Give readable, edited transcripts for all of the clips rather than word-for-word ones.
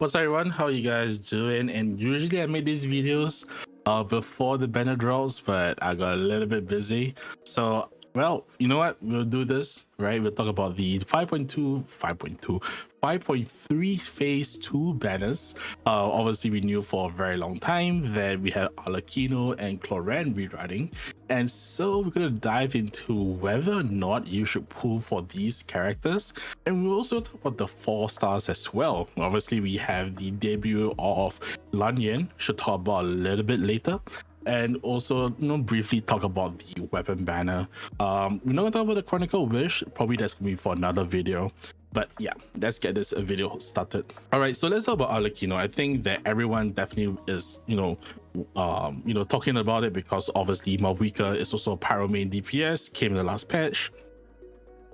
What's up, everyone? How you guys doing? And usually I make these videos before the banner drops, but I got a little bit busy. So, well, you know what? We'll do this, right? We'll talk about the 5.3 phase 2 banners. Obviously, we knew for a very long time that we had Arlecchino and Clorinde rerunning. And so we're going to dive into whether or not you should pull for these characters. And we'll also talk about the 4 stars as well. Obviously, we have the debut of Lan Yan, should talk about a little bit later. And also, briefly talk about the weapon banner. We're not going to talk about the Chronicle Wish. Probably that's going to be for another video. But yeah, let's get this video started. All right, so let's talk about Arlecchino. I think that everyone definitely is, talking about it because obviously Malvika is also a Pyro main DPS, came in the last patch.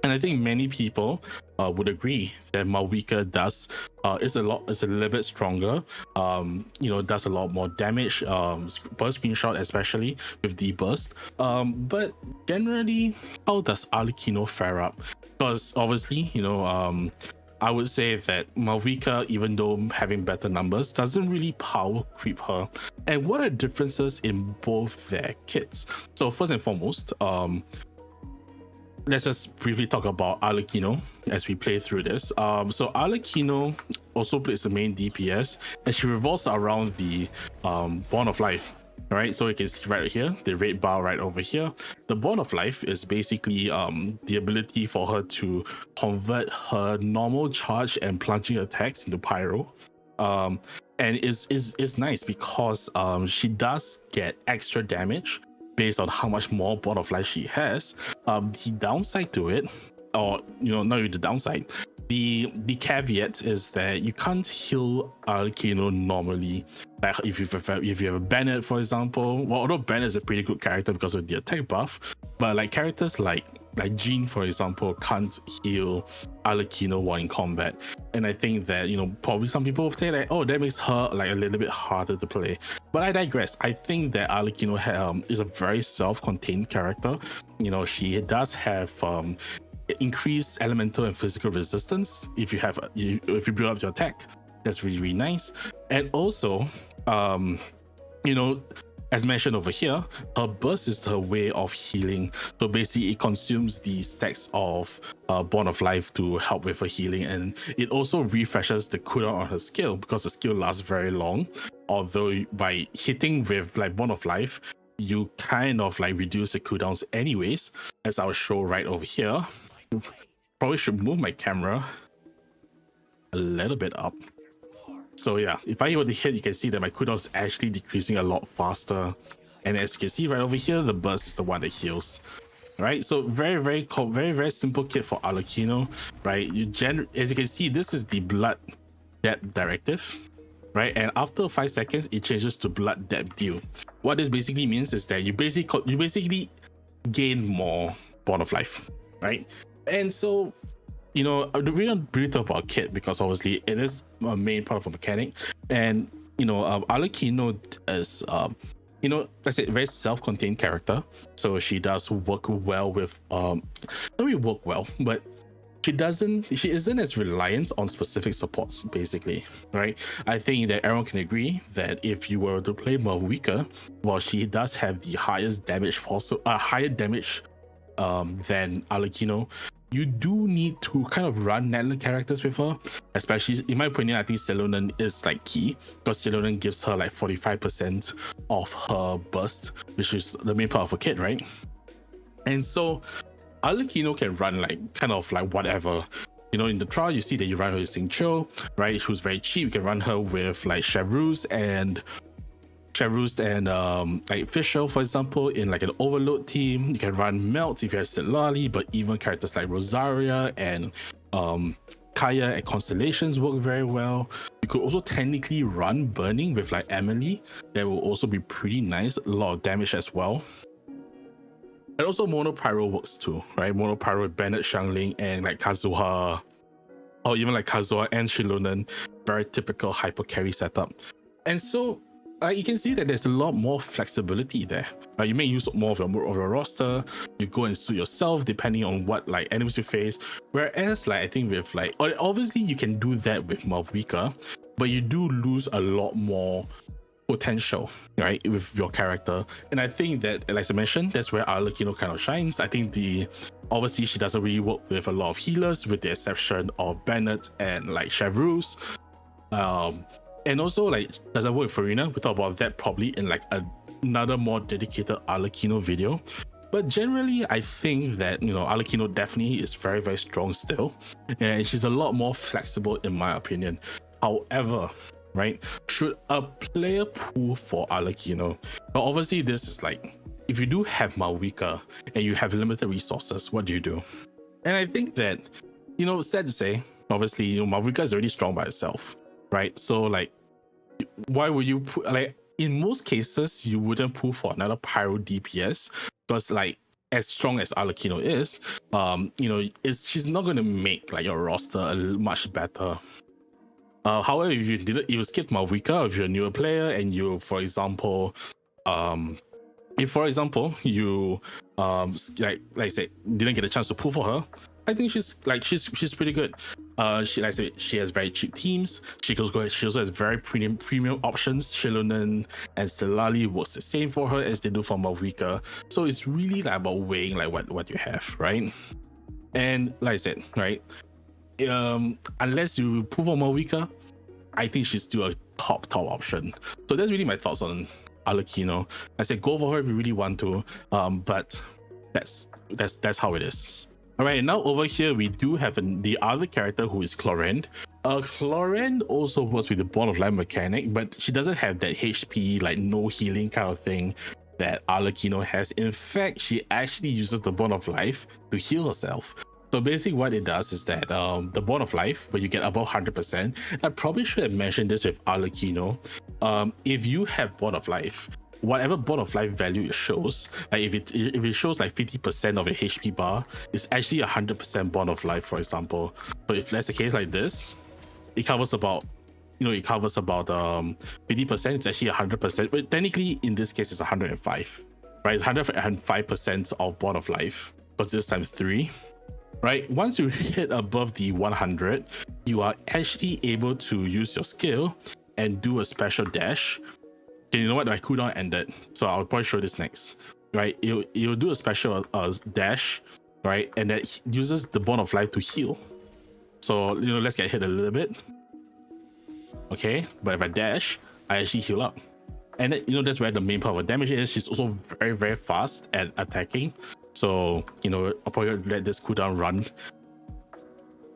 And I think many people would agree that Malvika is a little bit stronger. Does a lot more damage. Burst screenshot especially with the burst. But generally, how does Arlecchino fare up? Because obviously, I would say that Malvika, even though having better numbers, doesn't really power creep her. And what are the differences in both their kits? So first and foremost, let's just briefly talk about Arlecchino as we play through this. So Arlecchino also plays the main DPS, and she revolves around the Bond of Life. Right, so you can see right here, the red bar right over here. The Bond of Life is basically the ability for her to convert her normal charge and plunging attacks into pyro. And it's nice because she does get extra damage based on how much more Bond of Life she has. The downside to it, or not really the downside, the caveat is that you can't heal Arlecchino normally. Like if you have a Bennett, for example. Well, although Bennett is a pretty good character because of the attack buff, but like characters like Jean, for example, can't heal Arlecchino while in combat. And I think that probably some people will say that, oh, that makes her like a little bit harder to play. But I digress. I think that Arlecchino is a very self-contained character. She does have increased elemental and physical resistance if you build up your attack. That's really, really nice. And also, as mentioned over here, her burst is her way of healing. So basically it consumes the stacks of Bond of Life to help with her healing, and it also refreshes the cooldown on her skill because the skill lasts very long. Although by hitting with like Bond of Life, you kind of like reduce the cooldowns anyways, as I'll show right over here. Probably should move my camera a little bit up. So yeah, if I were to hit, you can see that my cooldown is actually decreasing a lot faster. And as you can see right over here, the burst is the one that heals. Right, so very simple kit for Arlecchino. Right, as you can see, this is the blood depth directive. Right, and after 5 seconds, it changes to blood depth deal. What this basically means is that you basically gain more Bond of Life. Right, and so we don't really talk about kit because obviously it is a main part of a mechanic. And Arlecchino is like I said, a very self-contained character, so she does work well with not really work well, but she isn't as reliant on specific supports, basically. Right, I think that everyone can agree that if you were to play Malvika, well, she does have the highest damage, also higher damage than Arlecchino. You do need to kind of run Netler characters with her, especially in my opinion. I think Celonen is like key because Celonen gives her like 45% of her burst, which is the main part of her kit, right? And so Arlecchino can run like kind of like whatever. In the trial, you see that you run her with Xingqiu, right? Who's very cheap. You can run her with like Chevreuse and like Fisher, for example, in like an overload team. You can run Melt if you have Sitlali, but even characters like Rosaria and Kaya and Constellations work very well. You could also technically run Burning with like Emily. That will also be pretty nice, a lot of damage as well. And also Mono Pyro works too, right? Mono Pyro with Bennett, Xiangling, and like Kazuha, or even like Kazuha and Shilonen. Very typical hyper carry setup. And so you can see that there's a lot more flexibility there. You make use more of your roster. You go and suit yourself depending on what like enemies you face. Whereas like I think with like obviously you can do that with Malvika, but you do lose a lot more potential, right, with your character. And I think that, like I mentioned, that's where Arlecchino kind of shines. I think obviously she doesn't really work with a lot of healers, with the exception of Bennett and like Chevreuse. And also like doesn't work with Farina. We'll talk about that probably in like another more dedicated Arlecchino video. But generally, I think that, you know, Arlecchino definitely is very, very strong still, and she's a lot more flexible in my opinion. However, right, should a player pull for Arlecchino? But obviously this is like, if you do have Malvika and you have limited resources, what do you do? And I think that, you know, sad to say, obviously, you know, Malvika is already strong by itself, right? So like, why would you put, like, in most cases you wouldn't pull for another pyro DPS, because like as strong as Arlecchino is, you know, she's not going to make like your roster much better. However, if you skip Malvika, if you're a newer player and you, for example, you like I said, didn't get a chance to pull for her, I think she's pretty good. She, like I said, she has very cheap teams. She also has very premium options. Shilonen and Stellarii works the same for her as they do for Malvika. So it's really like about weighing like what you have, right? And like I said, right, unless you pull for Malvika, I think she's still a top option. So that's really my thoughts on Arlecchino. I said go for her if you really want to, but that's how it is. All right, now over here we do have the other character who is Clorinde. Clorinde also works with the Bond of Life mechanic, but she doesn't have that HP, like no healing kind of thing that Arlecchino has. In fact, she actually uses the Bond of Life to heal herself. So basically what it does is that the Bond of Life, when you get above 100%, I probably should have mentioned this with Arlecchino. If you have Bond of Life, whatever Bond of Life value it shows, like if it shows like 50% of your HP bar, it's actually 100% Bond of Life, for example. So if that's the case like this, it covers about 50%, it's actually 100%, but technically in this case it's 105, right? 105% of Bond of Life, because this times 3. Right, once you hit above the 100, you are actually able to use your skill and do a special dash. Okay, you know what, my cooldown ended, so I'll probably show this next. Right, you'll do a special dash, right, and that uses the Bond of Life to heal. So, you know, let's get hit a little bit. Okay, but if I dash, I actually heal up. And then, you know, that's where the main part of her damage is. She's also very, very fast at attacking. So, you know, I'll probably let this cooldown run.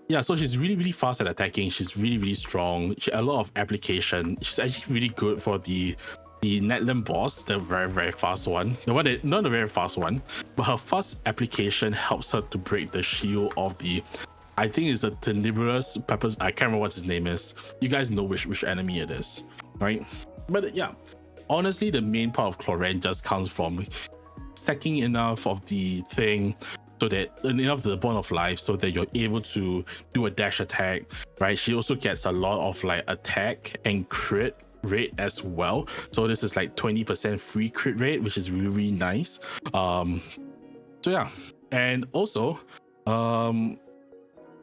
Yeah, so she's really, really fast at attacking. She's really, really strong. She a lot of application. She's actually really good for the Netland boss, the very, very fast one. Not the very fast one, but her fast application helps her to break the shield of the, I think it's the Tenebrous Peppers. I can't remember what his name is. You guys know which enemy it is, right? But yeah, honestly, the main part of Clorinde just comes from stacking enough of the thing, so that enough of the Bond of Life, so that you're able to do a dash attack, right? She also gets a lot of like attack and crit rate as well. So this is like 20% free crit rate, which is really, really nice. So yeah, and also,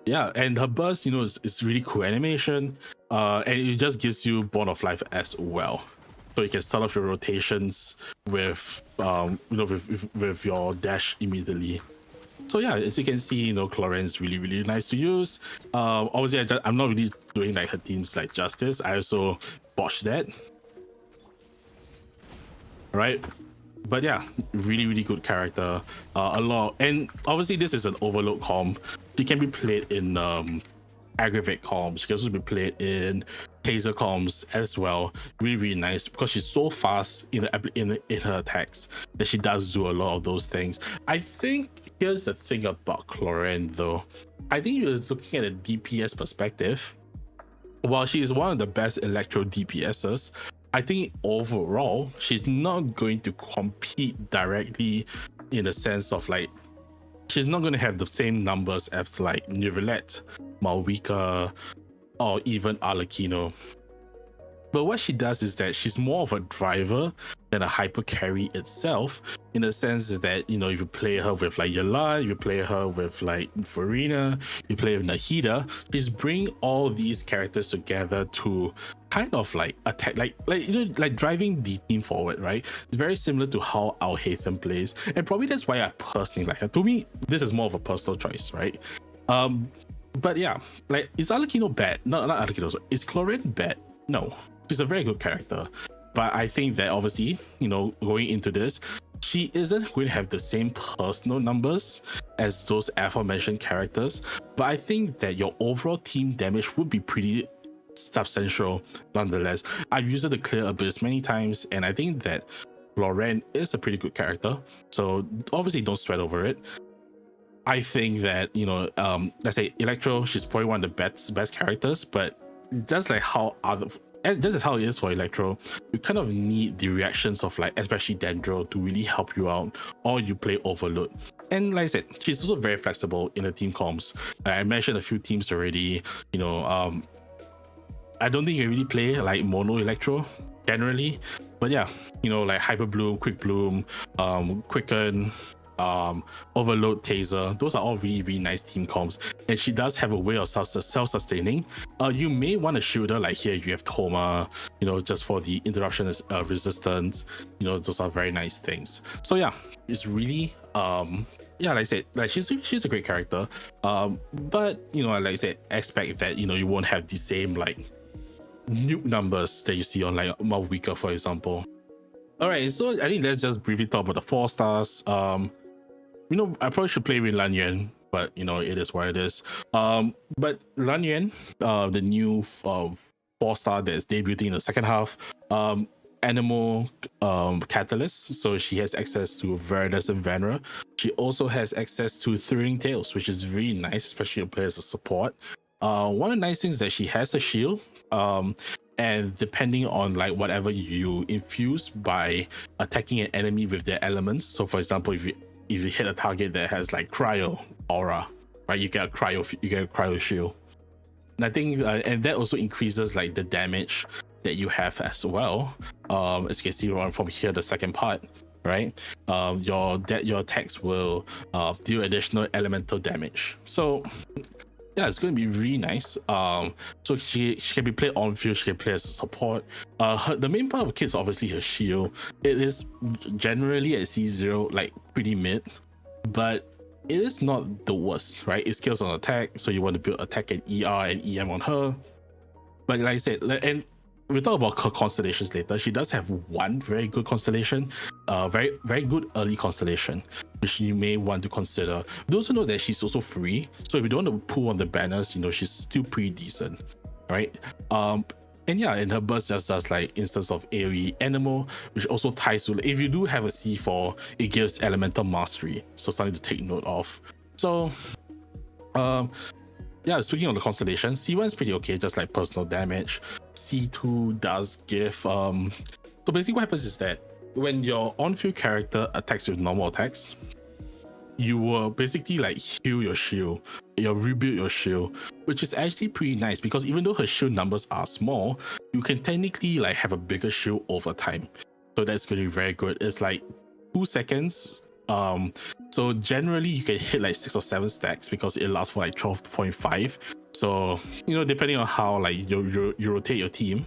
yeah, and her burst, you know, is really cool animation, and it just gives you Bond of Life as well. So you can start off your rotations with, you know, with your dash immediately. So yeah, as you can see, you know, Clorinde is really, really nice to use. Obviously, I'm not really doing like her teams like justice. I also botched that. Right? But yeah, really, really good character. A lot, and obviously this is an overload comp. She can be played in aggravate comps. She can also be played in taser comps as well. Really, really nice, because she's so fast in her attacks that she does do a lot of those things. I think here's the thing about Clorinde though. I think you're looking at a DPS perspective. While she is one of the best electro DPSs, I think overall she's not going to compete directly, in the sense of like, she's not going to have the same numbers as like Neuvillette, Malvika, or even Arlecchino. But what she does is that she's more of a driver than a hyper carry itself, in the sense that, you know, if you play her with like Yalan, you play her with like Farina, you play with Nahida, she's bring all these characters together to kind of like attack, like you know, like driving the team forward, right? It's very similar to how Al Haytham plays, and probably that's why I personally like her. To me, this is more of a personal choice, right? But yeah, like, is Arlecchino bad? No, not Arlecchino. Is Clorinde bad? No, she's a very good character. But I think that obviously, you know, going into this, she isn't going to have the same personal numbers as those aforementioned characters. But I think that your overall team damage would be pretty substantial nonetheless. I've used it to clear Abyss many times, and I think that Clorinde is a pretty good character. So obviously don't sweat over it. I think that, you know, let's say Electro, she's probably one of the best characters, but just like how just as how it is for Electro, you kind of need the reactions of like especially Dendro to really help you out, or you play Overload. And like I said, she's also very flexible in the team comps. I mentioned a few teams already. You know, I don't think you really play like mono Electro generally, but yeah, you know, like Hyper Bloom, Quick Bloom, Quicken, Overload, Taser, those are all really nice team comps, and she does have a way of self-sustaining. You may want to shield her, like here you have Toma, you know, just for the interruption resistance. You know, those are very nice things. So yeah, it's really yeah, like I said, like she's a great character, but you know, like I said, expect that, you know, you won't have the same like nuke numbers that you see on like Weaker, for example. All right, so I think let's just briefly talk about the 4 stars. You know, I probably should play with Lan Yan, but you know, it is what it is. But Lan Yan, the new 4-star that's debuting in the second half, Animal Catalyst, so she has access to Veritas and Vanra. She also has access to Thrilling Tales, which is really nice, especially to play as a support. One of the nice things is that she has a shield, and depending on like whatever you infuse by attacking an enemy with their elements. So for example, if you hit a target that has like cryo aura, right, you get a cryo shield. And I think and that also increases like the damage that you have as well. As you can see from here, the second part, right? Your attacks will deal additional elemental damage. So yeah, it's going to be really nice. So she can be played on field, she can play as a support. The main part of the kit is obviously her shield. It is generally at C0 like pretty mid, but it is not the worst, right? It scales on attack, so you want to build attack and ER and EM on her. But like I said, and we'll talk about her constellations later. She does have one very good constellation, very good early constellation, which you may want to consider. But also know that she's also free, so if you don't want to pull on the banners, you know, she's still pretty decent, right? And yeah, and her burst just does like instance of AoE Animal, which also ties to, if you do have a C4, it gives elemental mastery, so something to take note of. So yeah, speaking of the constellation, C1 is pretty okay, just like personal damage. C2 does give so basically what happens is that when your on-field character attacks with normal attacks, you will basically like heal your shield, you'll rebuild your shield, which is actually pretty nice, because even though her shield numbers are small, you can technically like have a bigger shield over time. So that's going to be very good. It's like 2 seconds. So generally you can hit like 6 or 7 stacks because it lasts for like 12.5. So, you know, depending on how like you rotate your team.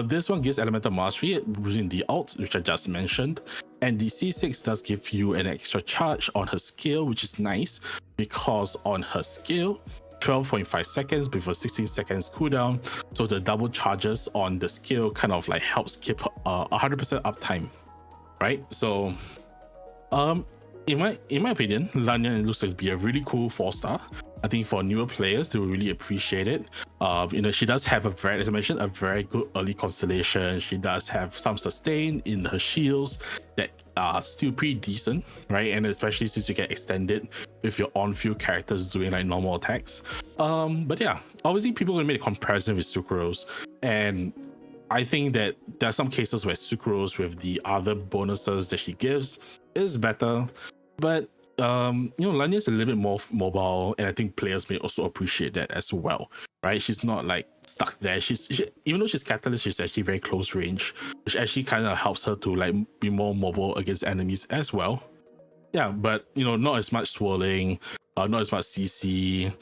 This one gives elemental mastery using the ult, which I just mentioned, and the C6 does give you an extra charge on her skill, which is nice because on her skill 12.5 seconds before 16 seconds cooldown, so the double charges on the skill kind of like helps keep 100% uptime, right? So in my opinion, Lan Yan looks like to be a really cool 4-star. I think for newer players, they will really appreciate it. You know, she does have as I mentioned, a very good early constellation. She does have some sustain in her shields that are still pretty decent, right? And especially since you can extend it with your on-field characters doing like normal attacks. But yeah, obviously people will make a comparison with Sucrose, and I think that there are some cases where Sucrose with the other bonuses that she gives is better, but you know, Lanya's a little bit more mobile, and I think players may also appreciate that as well, right? She's not like stuck there. Even though she's Catalyst, she's actually very close range, which actually kind of helps her to like be more mobile against enemies as well. Yeah, but not as much swirling, not as much CC.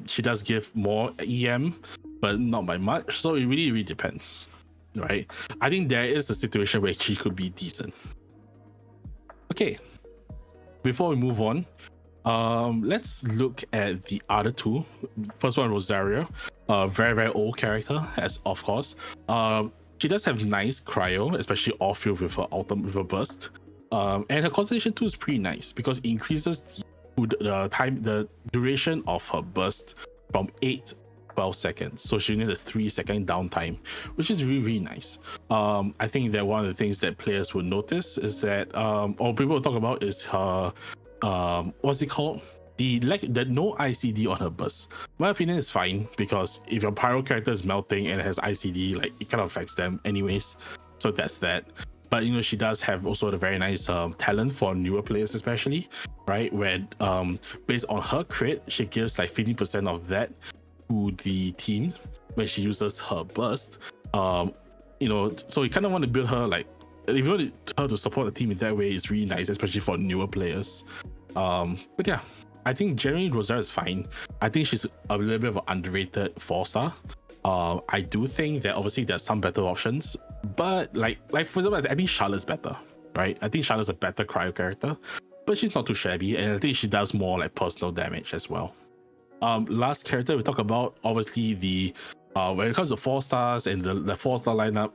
She does give more EM, but not by much. So it really, really depends, right? I think there is a situation where she could be decent. Okay, before we move on, let's look at the other two. First one, Rosaria, very, very old character, as of course. She does have nice cryo, especially off-field with her burst. And her concentration too is pretty nice because it increases the duration of her burst from 8 to 12 seconds. So she needs a 3-second downtime, which is really, really nice. I think that one of the things that players would notice is that, or people will talk about, is her what's it called? The no ICD on her burst. My opinion is fine because if your pyro character is melting and has ICD, like it kind of affects them anyways. So that's that. But she does have also the very nice talent for newer players, especially, right? Where based on her crit, she gives like 50% of that to the team when she uses her burst. So you kind of want to build her like, if you want her to support the team in that way, it's really nice, especially for newer players. But yeah, I think generally Rosaria is fine. I think she's a little bit of an underrated 4-star. I do think that obviously there's some better options, but like for example, I think Charlotte's better, right? I think Charlotte's a better cryo character, but she's not too shabby, and I think she does more like personal damage as well. Last character we talk about, obviously the when it comes to 4-stars and the 4-star lineup,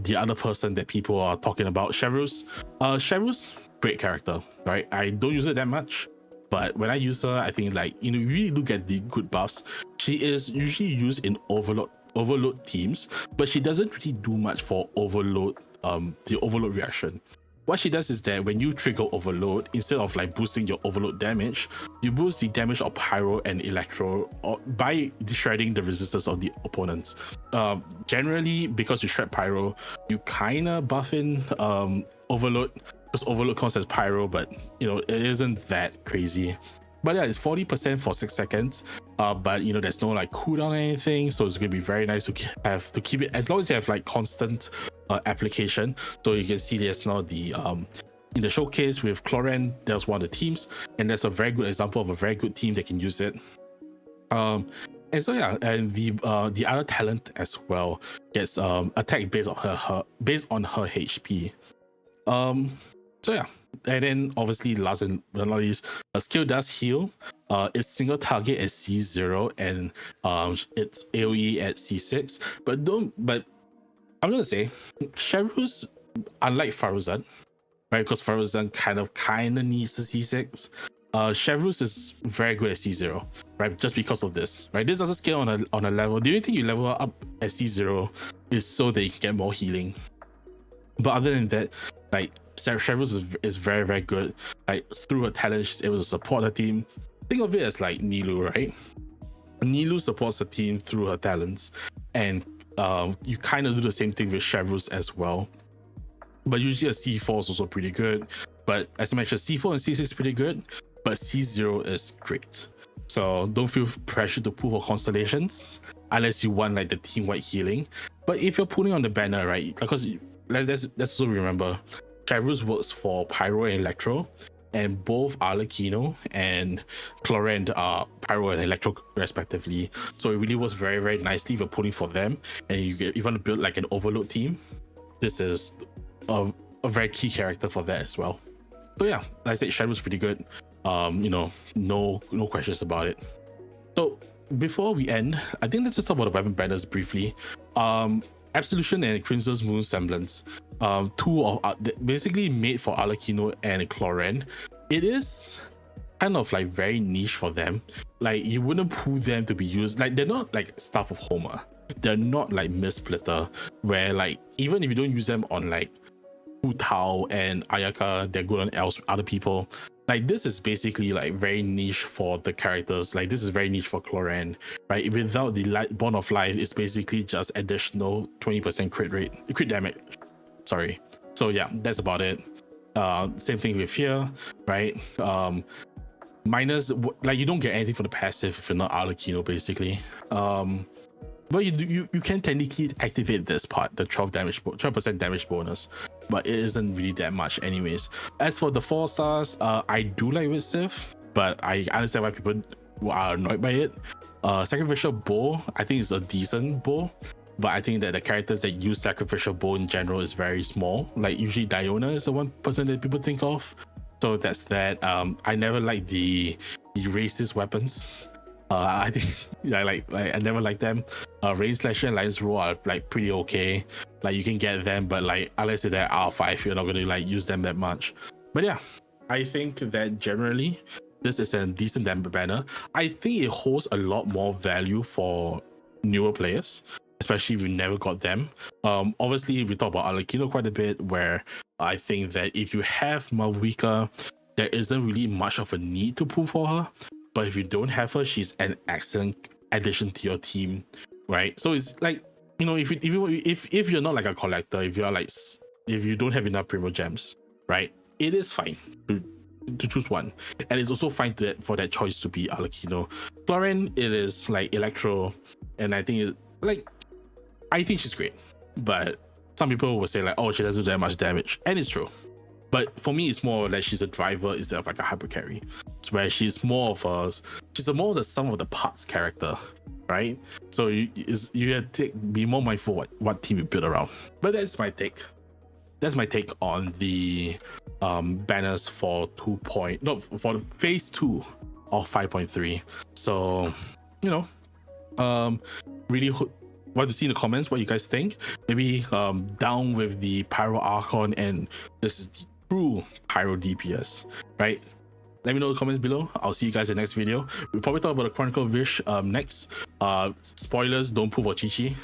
the other person that people are talking about, Chevreuse. Chevreuse, great character, right? I don't use it that much, but when I use her, I think like you really do get the good buffs. She is usually used in overload teams, but she doesn't really do much for overload, the overload reaction. What she does is that when you trigger overload, instead of like boosting your overload damage, you boost the damage of pyro and electro by shredding the resistance of the opponents. Generally, because you shred pyro, you kind of buff in overload, because overload counts as pyro, but it isn't that crazy. But yeah, it's 40% for 6 seconds. But there's no like cooldown or anything, so it's gonna be very nice to keep it as long as you have like constant application. So you can see there's now the in the showcase with Clorinde, there's one of the teams, and that's a very good example of a very good team that can use it. And so yeah, and the other talent as well gets attack based on her HP. So yeah, and then obviously last and not least, a skill does heal. It's single target at C0 and it's AoE at C6. But I'm gonna say Chevreuse, unlike Faruzan, right? Because Faruzan kind of needs the C6. Chevreuse is very good at C0, right? Just because of this, right? This doesn't scale on a level. The only thing you level up at C0 is so that you can get more healing. But other than that, like Chevreuse is very, very good. Like through her talent, she's able to support the team. Think of it as like Nilou, right? Nilou supports the team through her talents, and you kind of do the same thing with Chevreuse as well. But usually a C4 is also pretty good. But as I mentioned, C4 and C6 is pretty good, but C0 is great. So don't feel pressure to pull for constellations unless you want like the team-wide healing. But if you're pulling on the banner, right? Because let's also remember, Chevreuse works for Pyro and Electro, and both Arlecchino and Clorinde are Pyro and Electro respectively. So it really works very, very nicely if you're pulling for them, and you want to build like an overload team. This is a very key character for that as well. So yeah, like I said, Chevreuse pretty good. No questions about it. So before we end, I think let's just talk about the weapon banners briefly. Absolution and Crimson's Moon Semblance, two of basically made for Arlecchino and Clorinde. It is kind of like very niche for them. Like you wouldn't pull them to be used. Like they're not like Staff of Homer. They're not like Mist Splitter, where like even if you don't use them on like Hu Tao and Ayaka, they're good on other people. Like this is basically like very niche for the characters. Like this is very niche for Clorinde, right? Without the Bond of Life, it's basically just additional 20% crit damage. Sorry. So yeah, that's about it. Same thing with here, right? Minus, like you don't get anything for the passive if you're not Arlecchino, basically. But you can technically activate this part, the 12% damage bonus, but it isn't really that much anyways. As for the 4 stars, I do like with Sif, but I understand why people are annoyed by it. Sacrificial bow, I think it's a decent bow, but I think that the characters that use sacrificial bow in general is very small. Like usually Diona is the one person that people think of. So that's that. I never liked the racist weapons. I think I never liked them. Rain Slasher and Lion's Roar are like pretty okay. Like you can get them, but like unless they're R5, you're not gonna like use them that much. But yeah, I think that generally this is a decent banner. I think it holds a lot more value for newer players, especially if you never got them. Obviously we talk about Arlecchino quite a bit, where I think that if you have Malvika, there isn't really much of a need to pull for her. But if you don't have her, she's an excellent addition to your team, right? So it's like, you know, if you're not like a collector, if you don't have enough Primo Gems, right? It is fine to choose one, and it's also fine for that choice to be Arlecchino. Clorinde, it is like Electro, and I think I think she's great, but some people will say like, oh, she doesn't do that much damage, and it's true. But for me, it's more like she's a driver instead of like a hyper carry. It's where she's more of the sum of the parts character, right? So you have to be more mindful what team you build around. But that's my take. That's my take on the banners for for phase 2 of 5.3. So, you know, really want to see in the comments what you guys think. Maybe down with the Pyro Archon, and this is the true Pyro DPS, right? Let me know in the comments below. I'll see you guys in the next video. We'll probably talk about the Chronicle of Vish next. Spoilers, don't pull for Chi-Chi.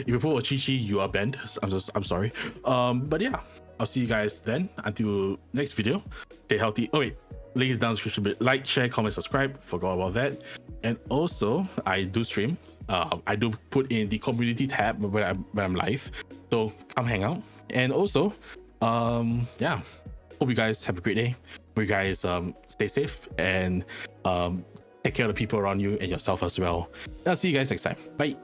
If you pull for Chi-Chi, you are banned. I'm sorry. But yeah, I'll see you guys then. Until next video, stay healthy. Oh wait, link is down in the description. But like, share, comment, subscribe. Forgot about that. And also, I do stream. I do put in the community tab when I'm live. So come hang out. And also, yeah, hope you guys have a great day. Hope you guys stay safe and take care of the people around you and yourself as well. I'll see you guys next time. Bye.